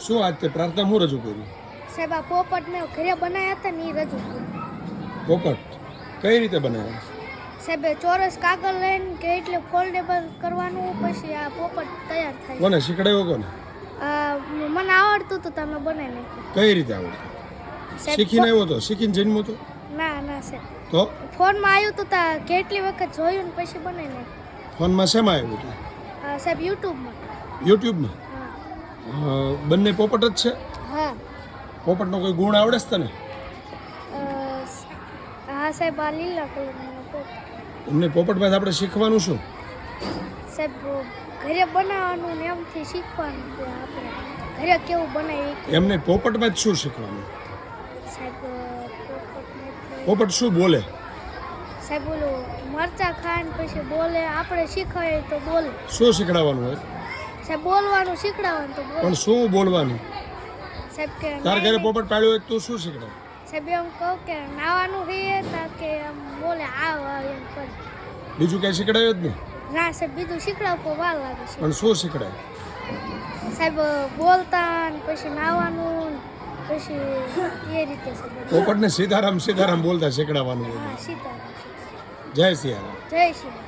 શું આજ તે પ્રાર્થના હું રજૂ કર્યું? સાહેબ આ પોપટ મેં ઘરે બનાવ્યા હતા ને એ રજૂ કર્યું. પોપટ કઈ રીતે બનાવ્યા? સાહેબ ચોરસ કાગળ લઈને કે એટલે ફોલ્ડેબલ કરવાનું પછી આ પોપટ તૈયાર થાય. કોને શીખડાવ્યો કોને? મને આવડતું હતું તમે બનાવી નાખ્યું. કઈ રીતે આવડતું? સાહેબ શીખીને આવ્યો તો? શીખીને જન્મ્યો તો? ના ના સાહેબ તો ફોનમાં આવ્યું હતું તા કેટલી વખત જોયું ને પછી બનાવી નાખ્યું. ફોનમાં શેમાં આવ્યું હતું? સાહેબ યુટ્યુબમાં. યુટ્યુબમાં? હા બંને પોપટ જ છે? હા પોપટનો કોઈ ગુણ આવડે છે તને? હા સાહેબ આ લીલા કલરનો પોપટ. એમને પોપટમાં આપણે શીખવાનું શું? સાહેબ ઘરે બનાવવાનું ને એમથી શીખવાનું કે આપણે ઘરે કેવું બનાવી. એમને પોપટમાં જ શું શીખવાનું? સાહેબ પોપટમાંથી પોપટ શું બોલે? સાહેબ ઓલું મરચા ખાય ને પછી બોલે. આપણે શીખવાય તો બોલે. શું શીખડાવવાનું હોય? સાહેબ બોલવાનું શીખડાવવાનું તો બોલે. પણ શું બોલવાનું? સાહેબ કે તાર ઘરે પોપટ પાળ્યો હોય તું શું શીખડાવ? સાહેબ એમ કહું કે નાવાનું છે તા કે એમ બોલે આવ એમ કરે. બીજું કઈ શીખડાવ્યો જ નહીં? ના સાહેબ બીજું શીખડાવવું વાર લાગે છે. પણ શું શીખડાય? સાહેબ બોલતા ને પછી નાવાનું ને પછી એ રીતે સાહેબ. પોપટને સીતારામ સીતારામ બોલતા શીખડાવવાનું હોય. હા સીતારામ. જય સિયારામ. જય શ્રી રામ.